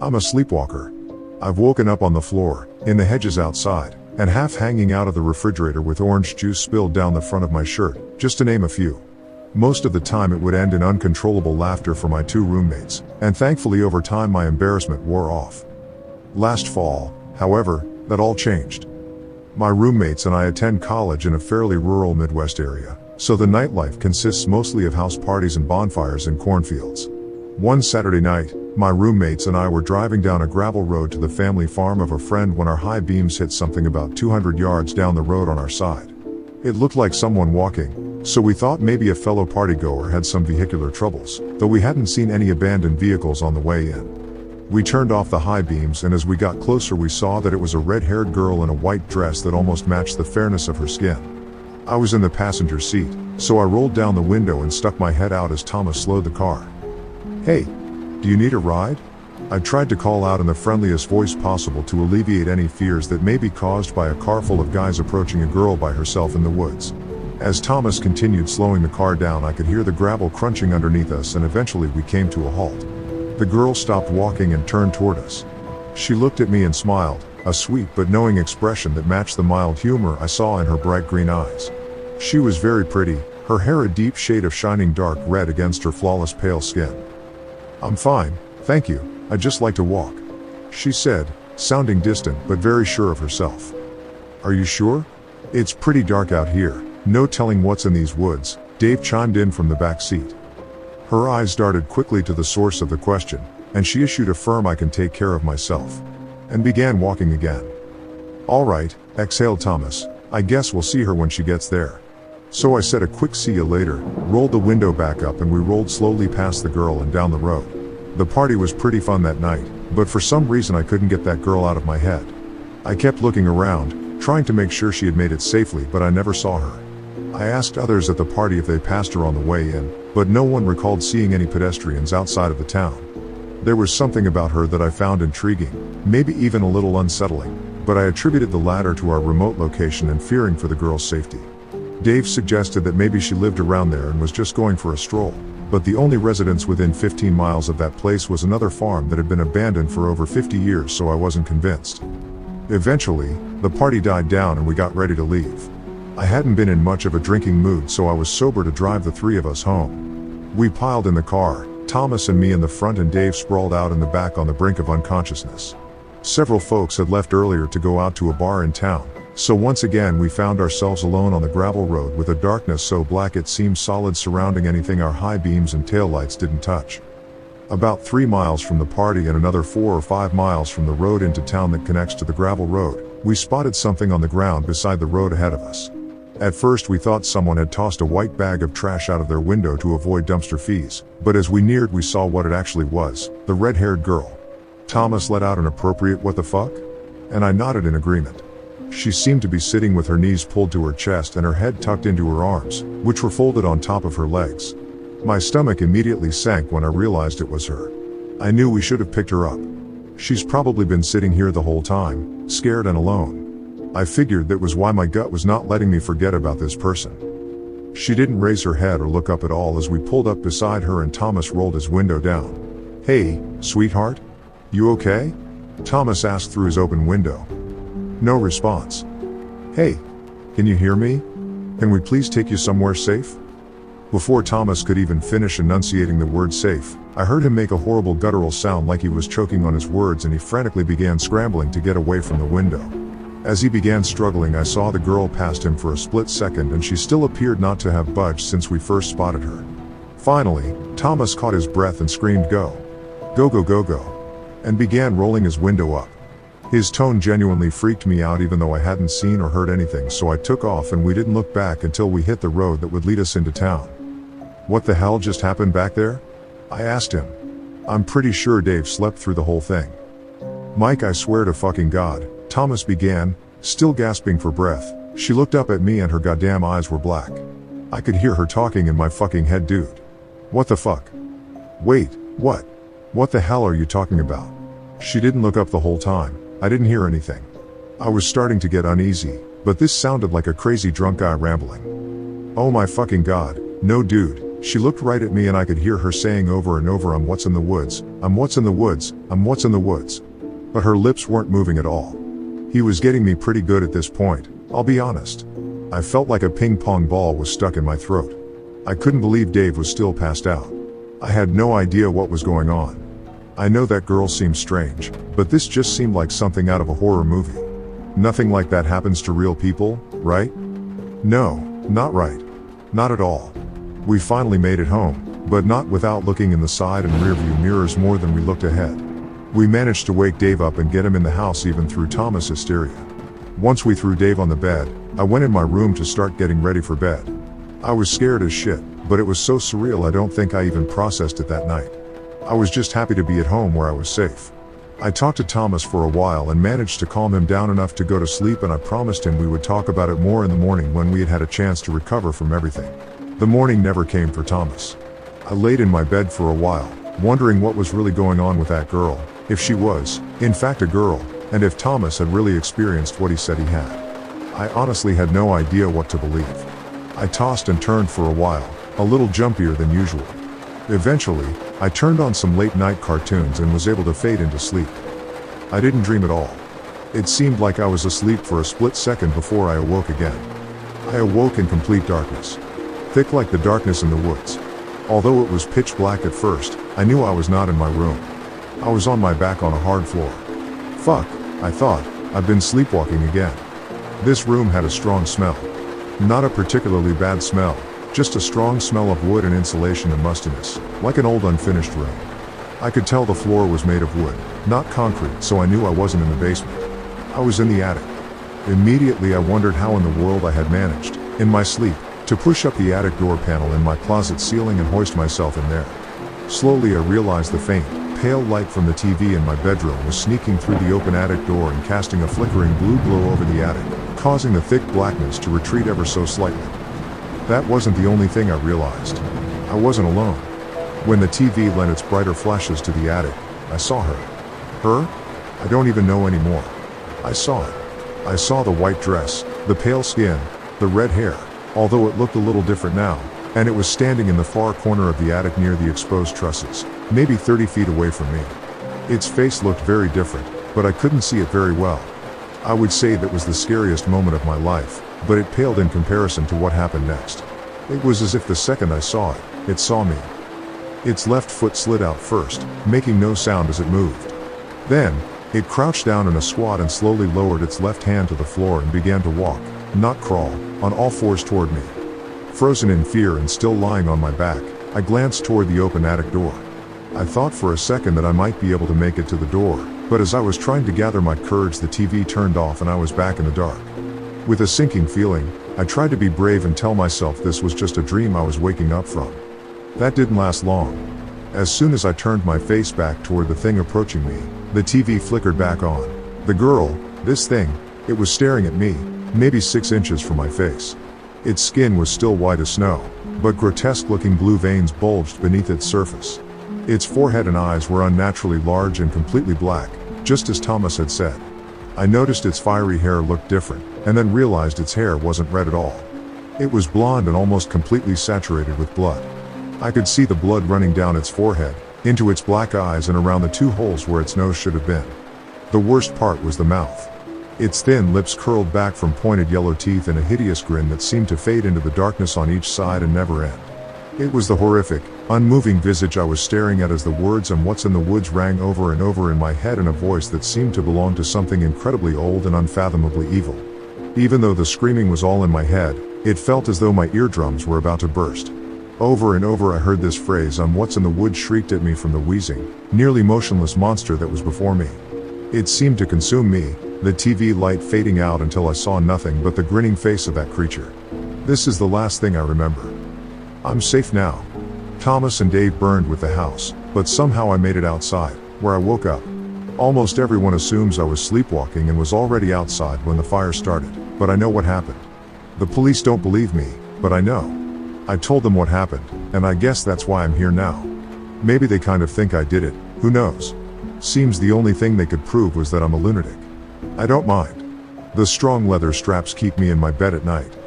I'm a sleepwalker. I've woken up on the floor, in the hedges outside, and half hanging out of the refrigerator with orange juice spilled down the front of my shirt, just to name a few. Most of the time it would end in uncontrollable laughter for my 2 roommates, and thankfully over time my embarrassment wore off. Last fall, however, that all changed. My roommates and I attend college in a fairly rural Midwest area, so the nightlife consists mostly of house parties and bonfires in cornfields. One Saturday night, my roommates and I were driving down a gravel road to the family farm of a friend when our high beams hit something about 200 yards down the road on our side. It looked like someone walking, so we thought maybe a fellow partygoer had some vehicular troubles, though we hadn't seen any abandoned vehicles on the way in. We turned off the high beams, and as we got closer we saw that it was a red-haired girl in a white dress that almost matched the fairness of her skin. I was in the passenger seat, so I rolled down the window and stuck my head out as Thomas slowed the car. "Hey, do you need a ride?" I tried to call out in the friendliest voice possible to alleviate any fears that may be caused by a car full of guys approaching a girl by herself in the woods. As Thomas continued slowing the car down, I could hear the gravel crunching underneath us, and eventually we came to a halt. The girl stopped walking and turned toward us. She looked at me and smiled, a sweet but knowing expression that matched the mild humor I saw in her bright green eyes. She was very pretty, her hair a deep shade of shining dark red against her flawless pale skin. "I'm fine, thank you, I'd just like to walk," she said, sounding distant but very sure of herself. "Are you sure? It's pretty dark out here, no telling what's in these woods," Dave chimed in from the back seat. Her eyes darted quickly to the source of the question, and she issued a firm "I can take care of myself," and began walking again. "All right," exhaled Thomas, "I guess we'll see her when she gets there." So I said a quick "see you later," rolled the window back up, and we rolled slowly past the girl and down the road. The party was pretty fun that night, but for some reason I couldn't get that girl out of my head. I kept looking around, trying to make sure she had made it safely, but I never saw her. I asked others at the party if they passed her on the way in, but no one recalled seeing any pedestrians outside of the town. There was something about her that I found intriguing, maybe even a little unsettling, but I attributed the latter to our remote location and fearing for the girl's safety. Dave suggested that maybe she lived around there and was just going for a stroll, but the only residence within 15 miles of that place was another farm that had been abandoned for over 50 years, so I wasn't convinced. Eventually, the party died down and we got ready to leave. I hadn't been in much of a drinking mood, so I was sober to drive the 3 of us home. We piled in the car, Thomas and me in the front and Dave sprawled out in the back on the brink of unconsciousness. Several folks had left earlier to go out to a bar in town, so once again we found ourselves alone on the gravel road with a darkness so black it seemed solid surrounding anything our high beams and taillights didn't touch. About 3 miles from the party and another 4 or 5 miles from the road into town that connects to the gravel road, we spotted something on the ground beside the road ahead of us. At first we thought someone had tossed a white bag of trash out of their window to avoid dumpster fees, but as we neared we saw what it actually was, the red-haired girl. Thomas let out an appropriate "what the fuck?" and I nodded in agreement. She seemed to be sitting with her knees pulled to her chest and her head tucked into her arms, which were folded on top of her legs. My stomach immediately sank when I realized it was her. I knew we should have picked her up. She's probably been sitting here the whole time, scared and alone. I figured that was why my gut was not letting me forget about this person. She didn't raise her head or look up at all as we pulled up beside her and Thomas rolled his window down. "Hey, sweetheart? You okay?" Thomas asked through his open window. No response. "Hey, can you hear me? Can we please take you somewhere safe?" Before Thomas could even finish enunciating the word safe, I heard him make a horrible guttural sound like he was choking on his words, and he frantically began scrambling to get away from the window. As he began struggling, I saw the girl past him for a split second, and she still appeared not to have budged since we first spotted her. Finally, Thomas caught his breath and screamed, "Go! Go, go, go, go!" and began rolling his window up. His tone genuinely freaked me out, even though I hadn't seen or heard anything, so I took off and we didn't look back until we hit the road that would lead us into town. "What the hell just happened back there?" I asked him. I'm pretty sure Dave slept through the whole thing. "Mike, I swear to fucking God," Thomas began, still gasping for breath. She looked up at me and her goddamn eyes were black. I could hear her talking in my fucking head. "Dude. What the fuck? Wait, what? What the hell are you talking about?" She didn't look up the whole time. I didn't hear anything. I was starting to get uneasy, but this sounded like a crazy drunk guy rambling. "Oh my fucking God, no dude, She looked right at me and I could hear her saying over and over, "I'm what's in the woods, I'm what's in the woods, I'm what's in the woods." But her lips weren't moving at all. He was getting me pretty good at this point, I'll be honest. I felt like a ping pong ball was stuck in my throat. I couldn't believe Dave was still passed out. I had no idea what was going on. I know that girl seems strange, but this just seemed like something out of a horror movie. Nothing like that happens to real people, right? No, not right. Not at all. We finally made it home, but not without looking in the side and rearview mirrors more than we looked ahead. We managed to wake Dave up and get him in the house even through Thomas' hysteria. Once we threw Dave on the bed, I went in my room to start getting ready for bed. I was scared as shit, but it was so surreal I don't think I even processed it that night. I was just happy to be at home where I was safe. I talked to Thomas for a while and managed to calm him down enough to go to sleep, and I promised him we would talk about it more in the morning when we had had a chance to recover from everything. The morning never came for Thomas. I laid in my bed for a while, wondering what was really going on with that girl, if she was, in fact, a girl, and if Thomas had really experienced what he said he had. I honestly had no idea what to believe. I tossed and turned for a while, a little jumpier than usual. Eventually, I turned on some late-night cartoons and was able to fade into sleep. I didn't dream at all. It seemed like I was asleep for a split second before I awoke again. I awoke in complete darkness. Thick like the darkness in the woods. Although it was pitch black at first, I knew I was not in my room. I was on my back on a hard floor. Fuck, I thought, I've been sleepwalking again. This room had a strong smell. Not a particularly bad smell, just a strong smell of wood and insulation and mustiness, like an old unfinished room. I could tell the floor was made of wood, not concrete, so I knew I wasn't in the basement. I was in the attic. Immediately I wondered how in the world I had managed, in my sleep, to push up the attic door panel in my closet ceiling and hoist myself in there. Slowly I realized the faint, pale light from the TV in my bedroom was sneaking through the open attic door and casting a flickering blue glow over the attic, causing the thick blackness to retreat ever so slightly. That wasn't the only thing I realized. I wasn't alone. When the TV lent its brighter flashes to the attic, I saw her. Her? I don't even know anymore. I saw it. I saw the white dress, the pale skin, the red hair, although it looked a little different now, and it was standing in the far corner of the attic near the exposed trusses, maybe 30 feet away from me. Its face looked very different, but I couldn't see it very well. I would say that was the scariest moment of my life, but it paled in comparison to what happened next. It was as if the second I saw it, it saw me. Its left foot slid out first, making no sound as it moved. Then, it crouched down in a squat and slowly lowered its left hand to the floor and began to walk, not crawl, on all fours toward me. Frozen in fear and still lying on my back, I glanced toward the open attic door. I thought for a second that I might be able to make it to the door, but as I was trying to gather my courage, the TV turned off and I was back in the dark. With a sinking feeling, I tried to be brave and tell myself this was just a dream I was waking up from. That didn't last long. As soon as I turned my face back toward the thing approaching me, the TV flickered back on. The girl, this thing, it was staring at me, maybe 6 inches from my face. Its skin was still white as snow, but grotesque-looking blue veins bulged beneath its surface. Its forehead and eyes were unnaturally large and completely black, just as Thomas had said. I noticed its fiery hair looked different, and then realized its hair wasn't red at all. It was blonde and almost completely saturated with blood. I could see the blood running down its forehead, into its black eyes and around the 2 holes where its nose should have been. The worst part was the mouth. Its thin lips curled back from pointed yellow teeth in a hideous grin that seemed to fade into the darkness on each side and never end. It was the horrific, unmoving visage I was staring at as the words "and what's in the woods" rang over and over in my head in a voice that seemed to belong to something incredibly old and unfathomably evil. Even though the screaming was all in my head, it felt as though my eardrums were about to burst. Over and over I heard this phrase what's in the woods shrieked at me from the wheezing, nearly motionless monster that was before me. It seemed to consume me, the TV light fading out until I saw nothing but the grinning face of that creature. This is the last thing I remember. I'm safe now. Thomas and Dave burned with the house, but somehow I made it outside, where I woke up. Almost everyone assumes I was sleepwalking and was already outside when the fire started, but I know what happened. The police don't believe me, but I know. I told them what happened, and I guess that's why I'm here now. Maybe they kind of think I did it, who knows? Seems the only thing they could prove was that I'm a lunatic. I don't mind. The strong leather straps keep me in my bed at night.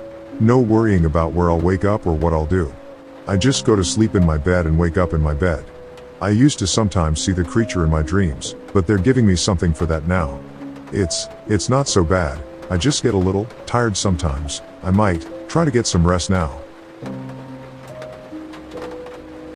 No worrying about where I'll wake up or what I'll do. I just go to sleep in my bed and wake up in my bed. I used to sometimes see the creature in my dreams, but they're giving me something for that now. It's not so bad. I just get a little tired sometimes. I might try to get some rest now.